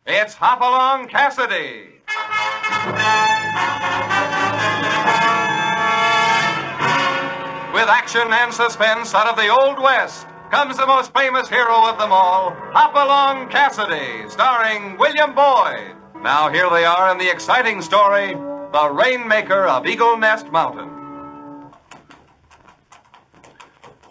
It's Hopalong Cassidy. With action and suspense out of the Old West comes the most famous hero of them all, Hopalong Cassidy, starring William Boyd. Now here they are in the exciting story, The Rainmaker of Eagle Nest Mountain.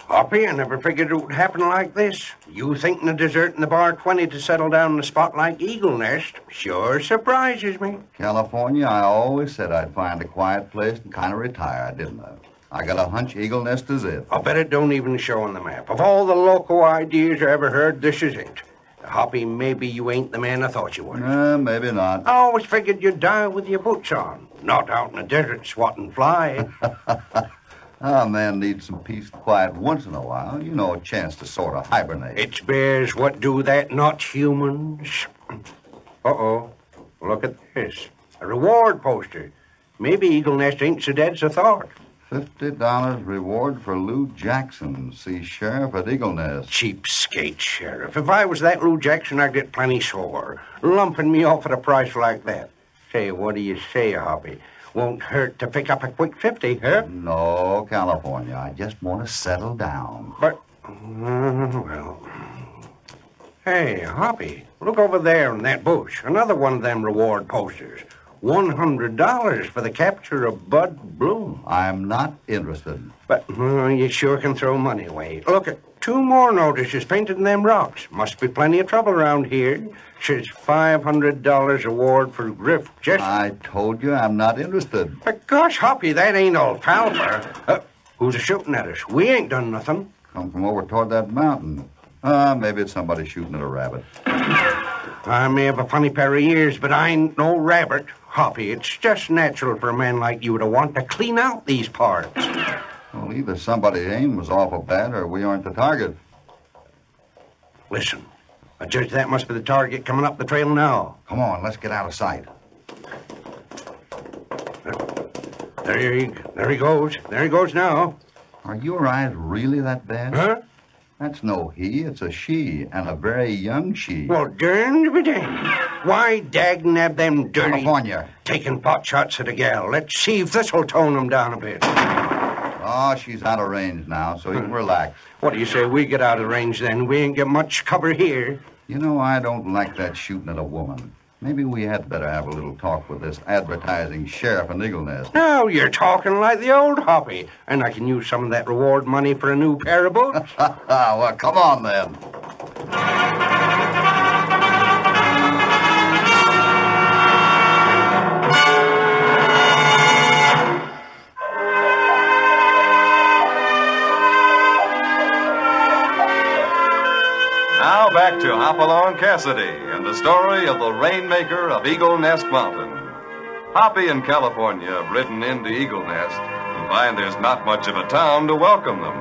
Hoppy, I never figured it would happen like this. You thinking of deserting the bar 20 to settle down in a spot like Eagle Nest sure surprises me. California, I always said I'd find a quiet place and kind of retire, didn't I? I got a hunch Eagle Nest is it. I bet it don't even show on the map. Of all the loco ideas I ever heard, this is it. Hoppy, maybe you ain't the man I thought you were. Maybe not. I always figured you'd die with your boots on, not out in the desert swatting flies. A man needs some peace and quiet once in a while. You know, a chance to sort of hibernate. It's bears what do that, not humans. Uh-oh. Look at this. A reward poster. Maybe Eagle Nest ain't so dead as I thought. $50 reward for Lou Jackson. See Sheriff at Eagle Nest. Cheapskate, Sheriff. If I was that Lou Jackson, I'd get plenty sore. Lumping me off at a price like that. Say, what do you say, Hoppy? Won't hurt to pick up a quick 50, huh? No, California. I just want to settle down. But, well... Hey, Hoppy, look over there in that bush. Another one of them reward posters. $100 for the capture of Bud Bloom. I'm not interested. But you sure can throw money away. Look at 2 more notices painted in them rocks. Must be plenty of trouble around here. Says $500 reward for Griff Jessup. I told you I'm not interested. But gosh, Hoppy, that ain't alfalfa. Who's shooting at us? We ain't done nothing. Come from over toward that mountain. Maybe it's somebody shooting at a rabbit. I may have a funny pair of ears, but I ain't no rabbit. Hoppy, it's just natural for a man like you to want to clean out these parts. Well, either somebody's aim was awful bad or we aren't the target. Listen, I judge that must be the target coming up the trail now. Come on, let's get out of sight. There he goes. There he goes now. Are your eyes really that bad? Huh? That's no he, it's a she, and a very young she. Well, darn be dang. Why dagnab them dirty... California. Taking pot shots at a gal. Let's see if this'll tone them down a bit. Oh, she's out of range now, so you can relax. What do you say we get out of range then? We ain't got much cover here. You know, I don't like that shooting at a woman. Maybe we had better have a little talk with this advertising sheriff in Eagle Nest. Now you're talking like the old Hoppy. And I can use some of that reward money for a new pair of boots. Well, come on then. Now back to Hopalong Cassidy and the story of the Rainmaker of Eagle Nest Mountain. Hoppy and California have ridden into Eagle Nest and find there's not much of a town to welcome them.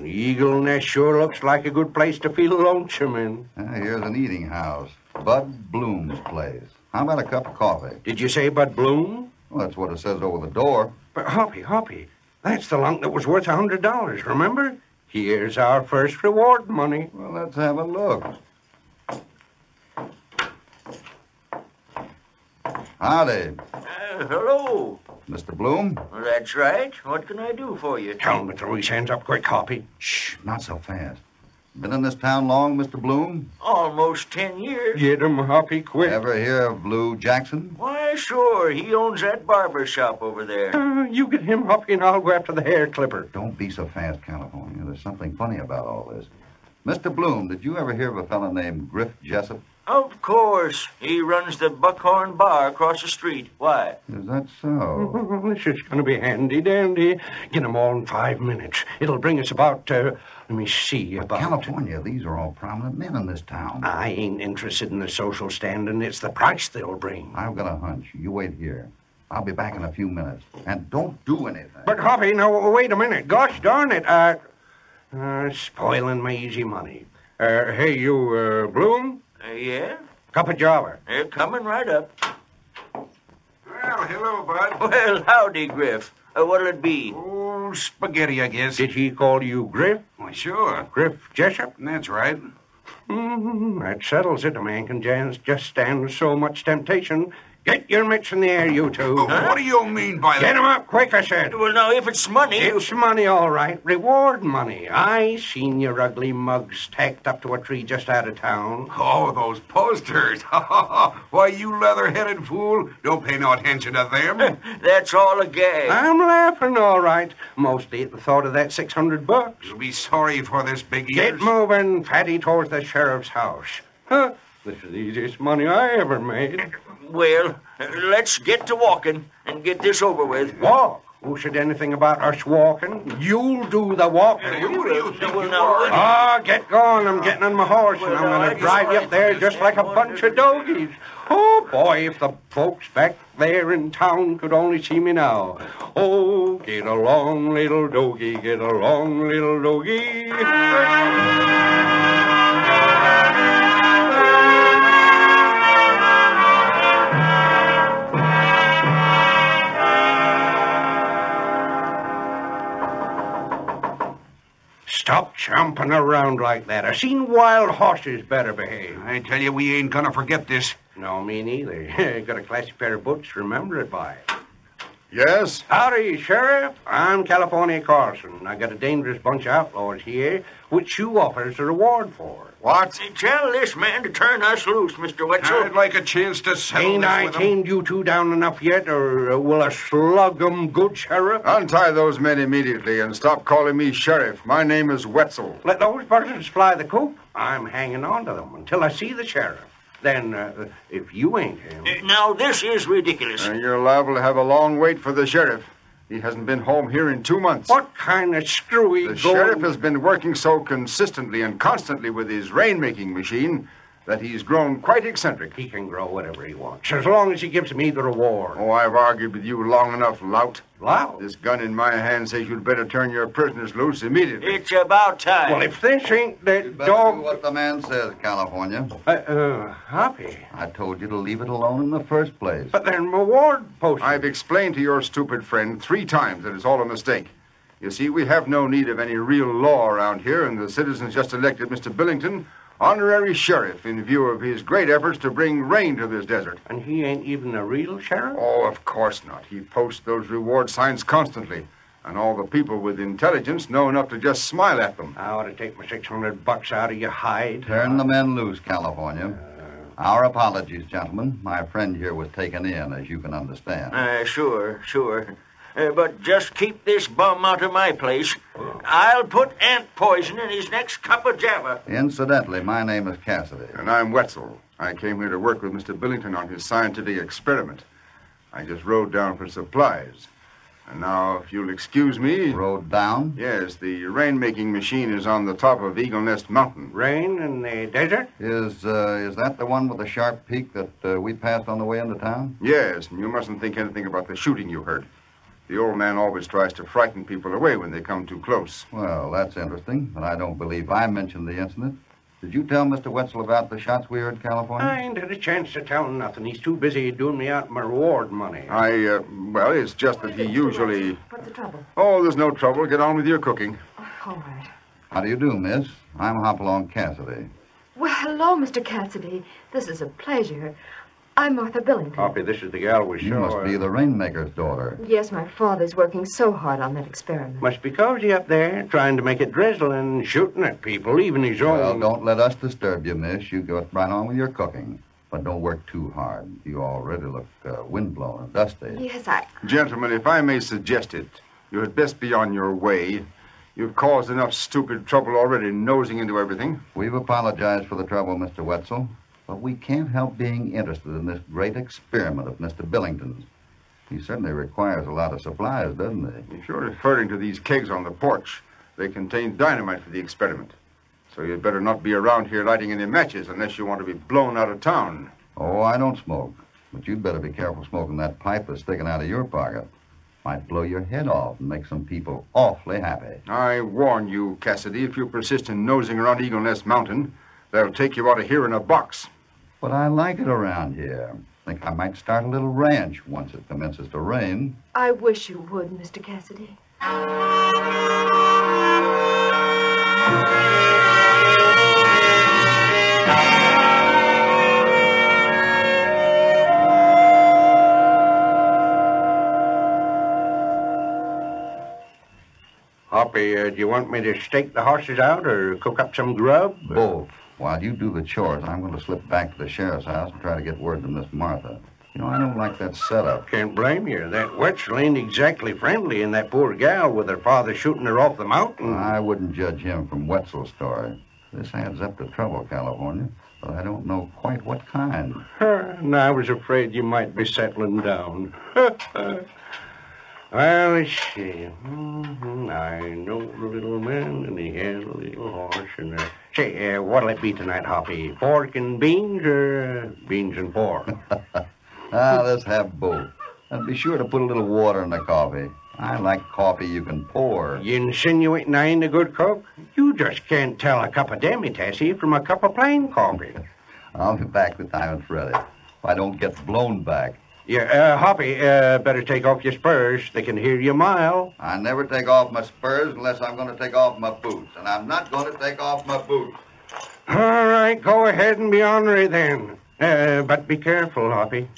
Eagle Nest sure looks like a good place to feel lonesome in. Here's an eating house. Bud Bloom's place. How about a cup of coffee? Did you say Bud Bloom? Well, that's what it says over the door. But Hoppy, that's the lunk that was worth $100, remember? Here's our first reward money. Well, let's have a look. Howdy. Hello. Mr. Bloom? That's right. What can I do for you? Tell him to throw his hands up quick, Hoppy. Shh, not so fast. Been in this town long, Mr. Bloom? Almost 10 years. Get him, Hoppy, quick. Ever hear of Lou Jackson? Why, sure. He owns that barber shop over there. You get him, Hoppy, and I'll go after the hair clipper. Don't be so fast, California. There's something funny about all this. Mr. Bloom, did you ever hear of a fellow named Griff Jessup? Of course. He runs the Buckhorn Bar across the street. Why? Is that so? This is going to be handy-dandy. Get them all in 5 minutes. It'll bring us about, let me see, about... California, these are all prominent men in this town. I ain't interested in the social standing. It's the price they'll bring. I've got a hunch. You wait here. I'll be back in a few minutes. And don't do anything. But, Hoppy, now, wait a minute. Gosh darn it. Spoiling my easy money. Hey, you, Bloom? Yeah? Cup of java. They're coming right up. Well, hello, Bud. Well, howdy, Griff. What'll it be? Oh, spaghetti, I guess. Did he call you Griff? Why, sure. Griff Jessup? That's right. That settles it. A man can just stand so much temptation. Get your mitts in the air, you two. What do you mean by Get that? 'em up quick, I said. Well, now, if it's money... It's money, all right. Reward money. I seen your ugly mugs tacked up to a tree just out of town. Oh, those posters. Why, you leather-headed fool. Don't pay no attention to them. That's all a gag. I'm laughing, all right. Mostly at the thought of that $600. You'll be sorry for this, big Get ears. moving, Fatty, towards the sheriff's house. Huh? This is the easiest money I ever made. Well, let's get to walking and get this over with. Walk? Who said anything about us walking? You'll do the walking. Who do you think Well, you now, are? Ah, get going. I'm getting on my horse, and I'm going to drive you up there just like a bunch of dogies. Oh, boy, if the folks back there in town could only see me now. Oh, get along, little doggie, get along, little doggie. Stop chomping around like that. I've seen wild horses better behave. I tell you, we ain't gonna forget this. No, me neither. Got a classy pair of boots to remember it by. Yes? Howdy, Sheriff. I'm California Carson. I got a dangerous bunch of outlaws here, which you offers a reward for. What? Tell this man to turn us loose, Mr. Wetzel. I'd like a chance to settle Ain't this I with 'em. tamed you two down enough yet, or will I slug 'em good, Sheriff? Untie those men immediately and stop calling me sheriff. My name is Wetzel. Let those birds fly the coop. I'm hanging on to them until I see the sheriff. Then, if you ain't him... Now, this is ridiculous. You're liable to have a long wait for the sheriff. He hasn't been home here in 2 months. What kind of screwy The sheriff has been working so consistently and constantly with his rainmaking machine that he's grown quite eccentric. He can grow whatever he wants, as long as he gives me the reward. Oh, I've argued with you long enough, lout. Loud? This gun in my hand says you'd better turn your prisoners loose immediately. It's about time. Well, if this ain't that You better dog... do what the man says, California. Hoppy. I told you to leave it alone in the first place. But then reward poster. I've explained to your stupid friend 3 times that it's all a mistake. You see, we have no need of any real law around here, and the citizens just elected Mr. Billington honorary sheriff in view of his great efforts to bring rain to this desert. And he ain't even a real sheriff? Oh, of course not. He posts those reward signs constantly, and all the people with intelligence know enough to just smile at them. I ought to take my $600 out of your hide. Turn the men loose, California. Our apologies, gentlemen. My friend here was taken in, as you can understand. Sure. But just keep this bum out of my place. I'll put ant poison in his next cup of java. Incidentally, my name is Cassidy. And I'm Wetzel. I came here to work with Mr. Billington on his scientific experiment. I just rode down for supplies. And now, if you'll excuse me... Rode down? Yes, the rainmaking machine is on the top of Eagle Nest Mountain. Rain in the desert? Is that the one with the sharp peak that we passed on the way into town? Yes, and you mustn't think anything about the shooting you heard. The old man always tries to frighten people away when they come too close. Well, that's interesting, but I don't believe I mentioned the incident. Did you tell Mr. Wetzel about the shots we heard, California? I ain't had a chance to tell him nothing. He's too busy doing me out my reward money. Well, it's just that he usually... What's the trouble? Oh, there's no trouble. Get on with your cooking. All right. How do you do, miss? I'm Hopalong Cassidy. Well, hello, Mr. Cassidy. This is a pleasure. I'm Martha Billington. Hoppy, this is the gal we You saw. must be the Rainmaker's daughter. Yes, my father's working so hard on that experiment. Must be cozy up there, trying to make it drizzle and shooting at people, even his own. Well, don't let us disturb you, miss. You go right on with your cooking. But don't work too hard. You already look windblown and dusty. Yes, Gentlemen, if I may suggest it, you had best be on your way. You've caused enough stupid trouble already nosing into everything. We've apologized for the trouble, Mr. Wetzel. But we can't help being interested in this great experiment of Mr. Billington's. He certainly requires a lot of supplies, doesn't he? If you're referring to these kegs on the porch, they contain dynamite for the experiment. So you'd better not be around here lighting any matches unless you want to be blown out of town. Oh, I don't smoke. But you'd better be careful smoking that pipe that's sticking out of your pocket. Might blow your head off and make some people awfully happy. I warn you, Cassidy, if you persist in nosing around Eagle Nest Mountain, they'll take you out of here in a box. But I like it around here. Think I might start a little ranch once it commences to rain. I wish you would, Mr. Cassidy. Hoppy, do you want me to stake the horses out or cook up some grub? Both. While you do the chores, I'm going to slip back to the sheriff's house and try to get word to Miss Martha. You know, I don't like that setup. Can't blame you. That Wetzel ain't exactly friendly, and that poor gal with her father shooting her off the mountain. I wouldn't judge him from Wetzel's story. This adds up to trouble, California, but I don't know quite what kind. And I was afraid you might be settling down. Well, let's see. I know the little man, and he has a little horse. And say, what'll it be tonight, Hoppy? Pork and beans, or beans and pork? Let's have both. And be sure to put a little water in the coffee. I like coffee you can pour. You insinuating I ain't a good cook? You just can't tell a cup of demi-tassy from a cup of plain coffee. I'll be back the time it's ready. If I don't get blown back. Yeah, Hoppy, better take off your spurs. They can hear you a mile. I never take off my spurs unless I'm going to take off my boots. And I'm not going to take off my boots. All right, go ahead and be ornery then. But be careful, Hoppy.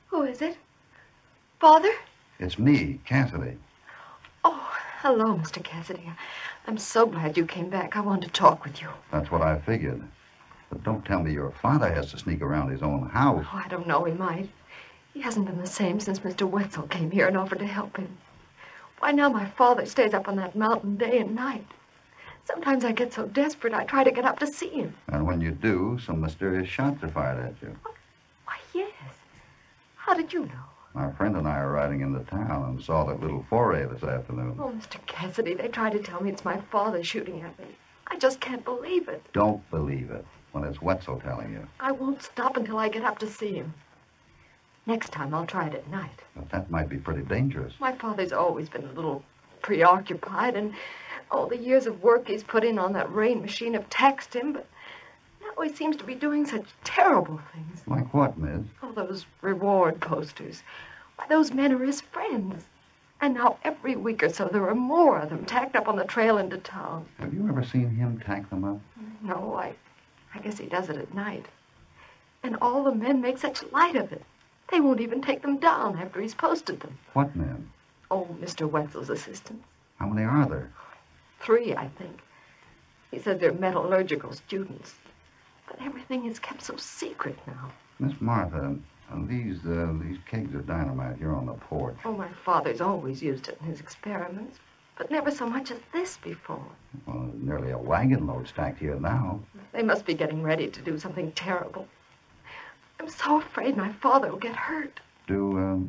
Who is it? Father? It's me, Cassidy. Oh, hello, Mr. Cassidy. I'm so glad you came back. I wanted to talk with you. That's what I figured. But don't tell me your father has to sneak around his own house. Oh, I don't know. He might. He hasn't been the same since Mr. Wetzel came here and offered to help him. Why, now my father stays up on that mountain day and night. Sometimes I get so desperate I try to get up to see him. And when you do, some mysterious shots are fired at you. Why, yes. How did you know? My friend and I are riding into town and saw that little foray this afternoon. Oh, Mr. Cassidy, they try to tell me it's my father shooting at me. I just can't believe it. Don't believe it when it's Wetzel telling you. I won't stop until I get up to see him. Next time I'll try it at night. But that might be pretty dangerous. My father's always been a little preoccupied, and all the years of work he's put in on that rain machine have taxed him, but now he seems to be doing such terrible things. Like what, Miss? Oh, those reward posters. Why, those men are his friends. And now every week or so there are more of them tacked up on the trail into town. Have you ever seen him tack them up? No, I guess he does it at night. And all the men make such light of it. They won't even take them down after he's posted them. What men? Oh, Mr. Wetzel's assistants. How many are there? 3, I think. He said they're metallurgical students. But everything is kept so secret now. Miss Martha, these kegs of dynamite here on the porch. Oh, my father's always used it in his experiments, but never so much as this before. Well, there's nearly a wagon load stacked here now. They must be getting ready to do something terrible. I'm so afraid my father will get hurt. Do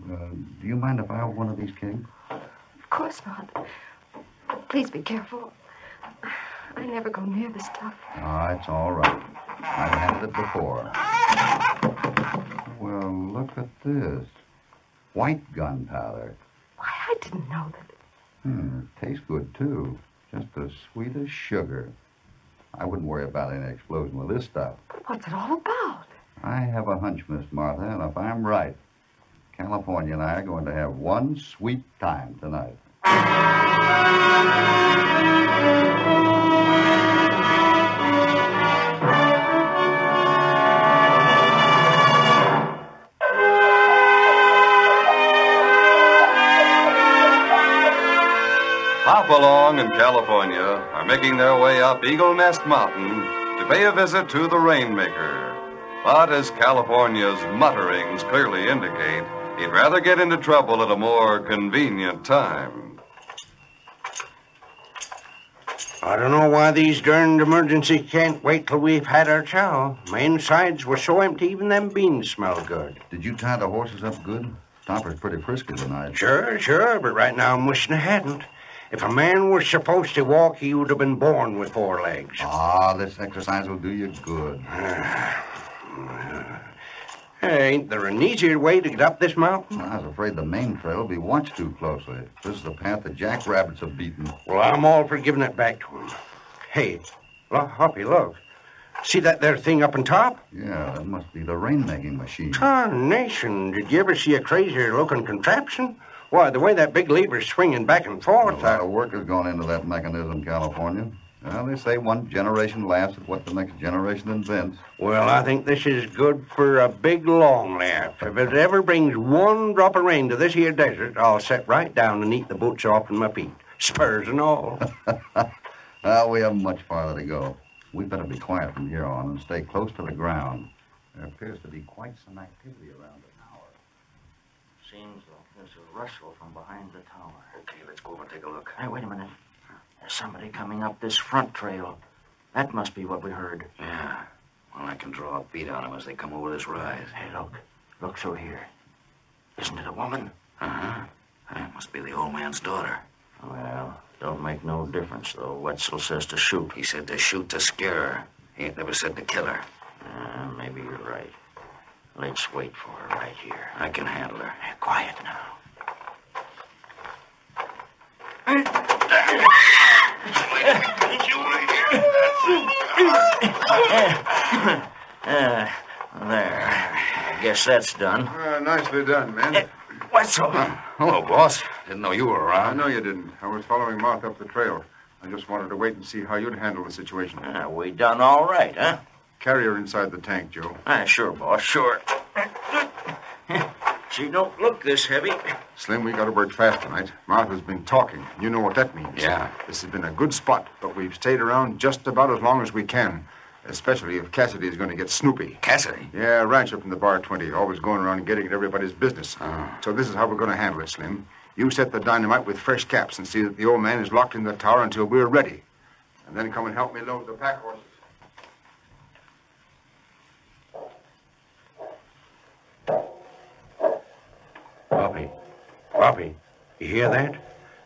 you mind if I have one of these kegs? Of course not. Please be careful. I never go near the stuff. Ah, it's all right. I've handled it before. Well, look at this. White gunpowder. Why, I didn't know that. Tastes good, too. Just as sweet as sugar. I wouldn't worry about any explosion with this stuff. But what's it all about? I have a hunch, Miss Martha, and if I'm right, California and I are going to have one sweet time tonight. Hopalong and California are making their way up Eagle Nest Mountain to pay a visit to the Rainmaker. But as California's mutterings clearly indicate, he'd rather get into trouble at a more convenient time. I don't know why these darned emergencies can't wait till we've had our chow. My insides were so empty, even them beans smell good. Did you tie the horses up good? Topper's pretty frisky tonight. Sure, but right now I'm wishing I hadn't. If a man was supposed to walk, he would have been born with 4 legs. Ah, this exercise will do you good. Ain't there an easier way to get up this mountain? I was afraid the main trail will be watched too closely. This is the path the jackrabbits have beaten. Well, I'm all for giving it back to him. Hey, look, Hoppy, look. See that there thing up on top? Yeah, that must be the rainmaking machine. Tarnation, did you ever see a crazier-looking contraption? Why, the way that big lever's swinging back and forth... A lot of work has gone into that mechanism, California. Well, they say one generation laughs at what the next generation invents. Well, I think this is good for a big long laugh. If it ever brings one drop of rain to this here desert, I'll sit right down and eat the boots off my feet, spurs and all. Well, we haven't much farther to go. We better be quiet from here on and stay close to the ground. There appears to be quite some activity around the tower. Seems like there's a rustle from behind the tower. Okay, let's go over and take a look. Hey, wait a minute. There's somebody coming up this front trail. That must be what we heard. Yeah. Well, I can draw a beat on them as they come over this rise. Hey, look. Look through here. Isn't it a woman? Uh-huh. That must be the old man's daughter. Well, don't make no difference, though. Wetzel says to shoot. He said to shoot to scare her. He ain't never said to kill her. Maybe you're right. Let's wait for her right here. I can handle her. Hey, quiet now. There. I guess that's done. Nicely done, man. Wetzel. Hello, boss. Didn't know you were I around. know you didn't. I was following Martha up the trail. I just wanted to wait and see how you'd handle the situation. We done all right, huh? Carry her inside the tank, Joe. Sure, boss, sure. She don't look this heavy. Slim, we got to work fast tonight. Martha's been talking. You know what that means. Yeah. This has been a good spot, but we've stayed around just about as long as we can. Especially if Cassidy is going to get snoopy. Cassidy? Yeah, rancher from the Bar 20, always going around getting at everybody's business. So this is how we're going to handle it, Slim. You set the dynamite with fresh caps and see that the old man is locked in the tower until we're ready. And then come and help me load the pack horses. Bobby, you hear that?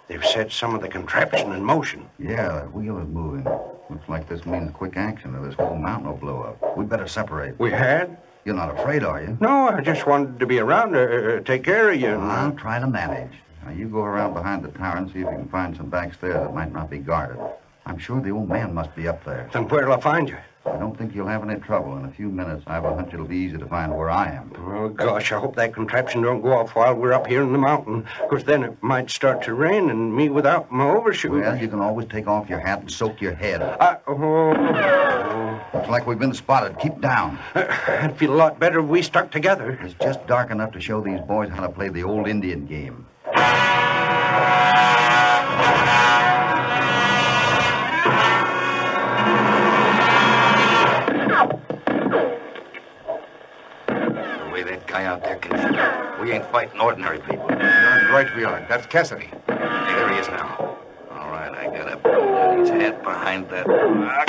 They've set some of the contraption in motion. Yeah, that wheel is moving. Looks like this means quick action or this whole mountain will blow up. We better separate. We had? You're not afraid, are you? No, I just wanted to be around to take care of you. I'll try to manage. Now, you go around behind the tower and see if you can find some back stairs that might not be guarded. I'm sure the old man must be up there. Then where'll I find you? I don't think you'll have any trouble. In a few minutes, I have a hunch it'll be easy to find where I am. Oh, gosh, I hope that contraption don't go off while we're up here in the mountain. Because then it might start to rain and me without my overshoes. Well, you can always take off your hat and soak your head. Oh. Looks like we've been spotted. Keep down. I'd feel a lot better if we stuck together. It's just dark enough to show these boys how to play the old Indian game. That guy out there can shoot. We ain't fighting ordinary people. Darn right we are. That's Cassidy. Hey, there he is now. All right, I gotta put his hat behind that rock.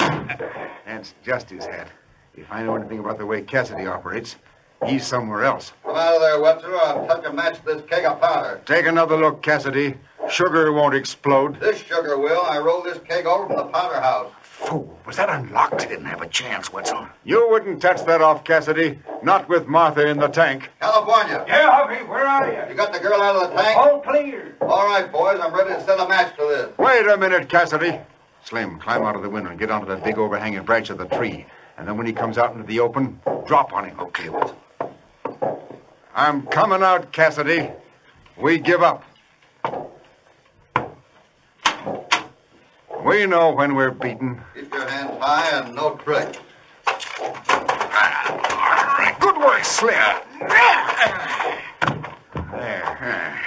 That's just his hat. If I know anything about the way Cassidy operates, he's somewhere else. Come out of there, Wetzel. I'll touch a match to this keg of powder. Take another look, Cassidy. Sugar won't explode. This sugar will. I rolled this keg over from the powder house. Fool, was that unlocked? I didn't have a chance, Wetzel. You wouldn't touch that off, Cassidy. Not with Martha in the tank. California. Yeah, Hoppy, where are you? You got the girl out of the tank? All clear. All right, boys. I'm ready to send a match to this. Wait a minute, Cassidy. Slim, climb out of the window and get onto that big overhanging branch of the tree. And then when he comes out into the open, drop on him. Okay, Wetzel. I'm coming out, Cassidy. We give up. We know when we're beaten. Keep your hands high and no tricks. All right, good work, Slim. There.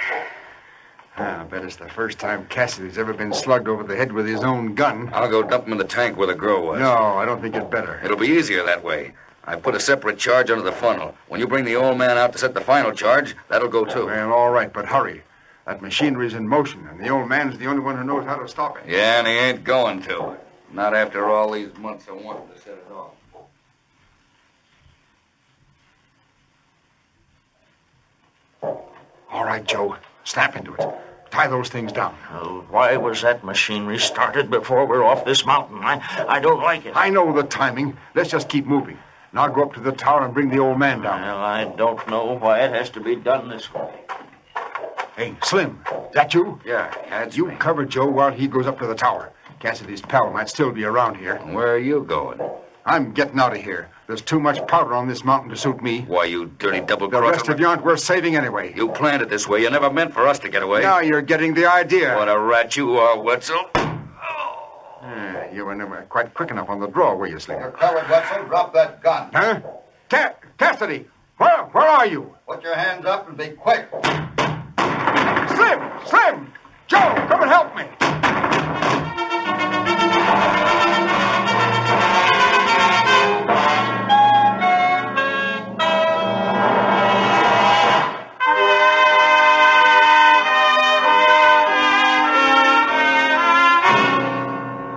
I bet it's the first time Cassidy's ever been slugged over the head with his own gun. I'll go dump him in the tank where the girl was. No, I don't think you'd better. It'll be easier that way. I put a separate charge under the funnel. When you bring the old man out to set the final charge, that'll go too. Well, all right, but hurry. That machinery's in motion, and the old man's the only one who knows how to stop it. Yeah, and he ain't going to. Not after all these months of wanting to set it off. All right, Joe. Snap into it. Tie those things down. Why was that machinery started before we're off this mountain? I don't like it. I know the timing. Let's just keep moving. and I'll go up to the tower and bring the old man down. Well, I don't know why it has to be done this way. Hey, Slim, is that you? Yeah, that's You me. cover Joe while he goes up to the tower. Cassidy's pal might still be around here. Where are you going? I'm getting out of here. There's too much powder on this mountain to suit me. Why, you dirty The double-crosser. rest of you aren't worth saving anyway. You planned it this way. You never meant for us to get away. Now you're getting the idea. What a rat you are, Wetzel. You were never quite quick enough on the draw, were you, Slim? You're covered, Wetzel. Drop that gun. Huh? Cassidy, where are you? Put your hands up and be quick. Slim! Joe, come and help me!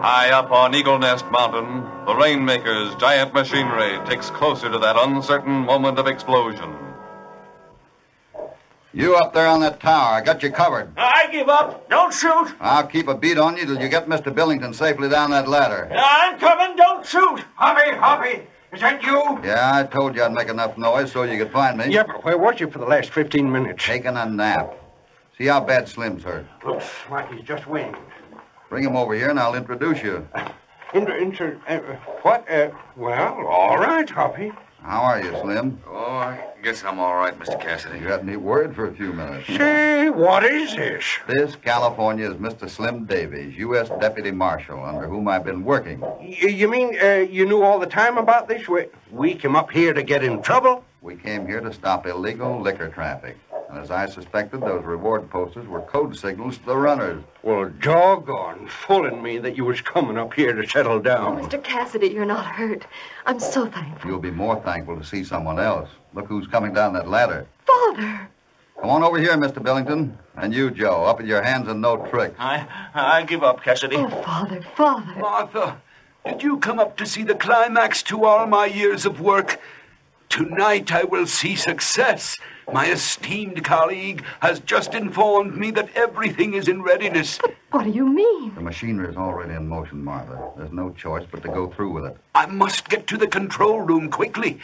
High up on Eagle Nest Mountain, the Rainmaker's giant machinery takes closer to that uncertain moment of explosion. You up there on that tower. I got you covered. I give up. Don't shoot. I'll keep a beat on you till you get Mr. Billington safely down that ladder. I'm coming. Don't shoot. Hoppy, is that you? Yeah, I told you I'd make enough noise so you could find me. Yeah, but where was you for the last 15 minutes? Taking a nap. See how bad Slim's hurt. Looks like he's just winged. Bring him over here and I'll introduce you. What? Well, all right, Hoppy. How are you, Slim? Oh, I guess I'm all right, Mr. Cassidy. You had me worried for a few minutes. Say, what is this? This, California, is Mr. Slim Davies, U.S. Deputy Marshal, under whom I've been working. You mean you knew all the time about this? We came up here to get in trouble? We came here to stop illegal liquor traffic. And as I suspected, those reward posters were code signals to the runners. Well, doggone, fooling me that you was coming up here to settle Oh, down. Mr. Cassidy, you're not hurt. I'm so thankful. You'll be more thankful to see someone else. Look who's coming down that ladder. Father! Come on over here, Mr. Billington. And you, Joe, up with your hands and no tricks. I give up, Cassidy. Oh, Father. Martha, did you come up to see the climax to all my years of work? Tonight I will see success. My esteemed colleague has just informed me that everything is in readiness. What do you mean? The machinery is already in motion, Martha. There's no choice but to go through with it. I must get to the control room quickly.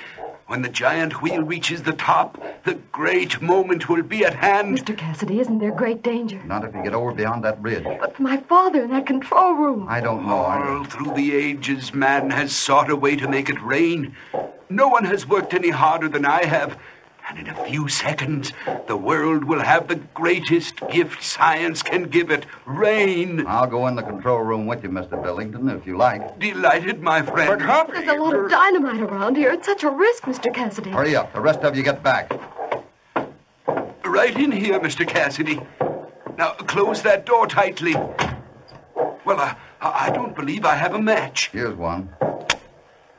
When the giant wheel reaches the top, the great moment will be at hand. Mr. Cassidy, isn't there great danger? Not if you get over beyond that bridge. But for my father in that control room. I don't know. All through the ages, man has sought a way to make it rain. No one has worked any harder than I have. And in a few seconds, the world will have the greatest gift science can give it, rain. I'll go in the control room with you, Mr. Billington, if you like. Delighted, my friend. But, Hoppy... There's a lot of dynamite around here. It's such a risk, Mr. Cassidy. Hurry up. The rest of you get back. Right in here, Mr. Cassidy. Now, close that door tightly. Well, I don't believe I have a match. Here's one.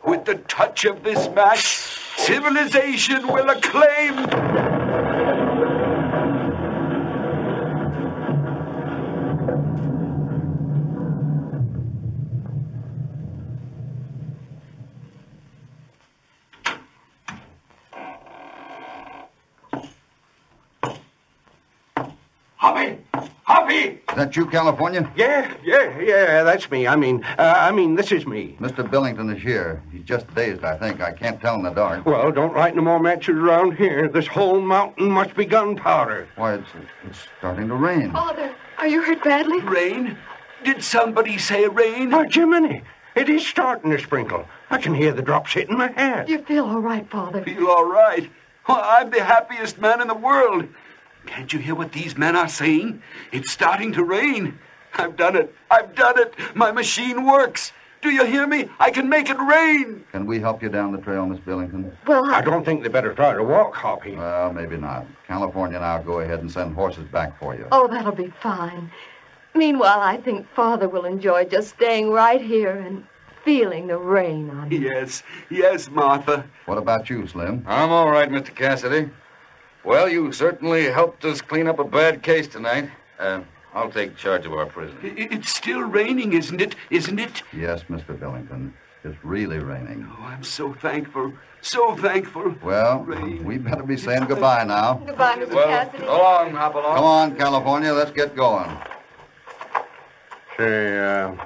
With the touch of this match, civilization will acclaim... Hoppy! Is that you, California? Yeah, that's me. I mean, this is me. Mr. Billington is here. He's just dazed, I think. I can't tell in the dark. Well, don't light no more matches around here. This whole mountain must be gunpowder. Why, it's starting to rain. Father, are you hurt badly? Rain? Did somebody say rain? Oh, Jiminy, it is starting to sprinkle. I can hear the drops hitting my hat. You feel all right, Father? Feel all right. Well, I'm the happiest man in the world. Can't you hear what these men are saying? It's starting to rain. I've done it. My machine works. Do you hear me? I can make it rain. Can we help you down the trail, Miss Billington? Well, I don't think they better try to walk, Hoppy. Well, maybe not. California and I'll go ahead and send horses back for you. Oh, that'll be fine. Meanwhile, I think Father will enjoy just staying right here and feeling the rain on him. Yes, Martha. What about you, Slim? I'm all right, Mr. Cassidy. Well, you certainly helped us clean up a bad case tonight. I'll take charge of our prison. It's still raining, isn't it? Isn't it? Yes, Mr. Billington. It's really raining. Oh, I'm so thankful. So thankful. Well, Rain. we better be saying goodbye now. Goodbye, Mr. Well, Cassidy. go on, hop along. Come on, California. Let's get going. Say,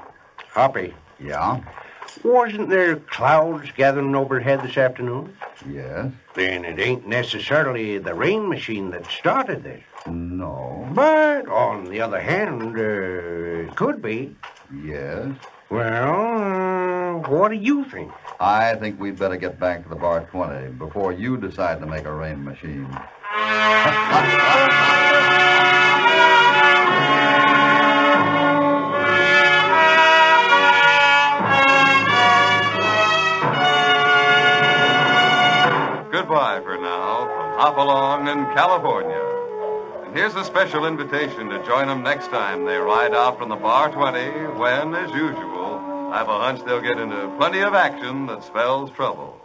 Hoppy, Yeah? Wasn't there clouds gathering overhead this afternoon? Yes? Then it ain't necessarily the rain machine that started this. No. But, on the other hand, it could be. Yes? Well, what do you think? I think we'd better get back to the Bar 20 before you decide to make a rain machine. Goodbye for now from Hopalong in California. And here's a special invitation to join them next time they ride out from the Bar 20 when, as usual, I have a hunch they'll get into plenty of action that spells trouble.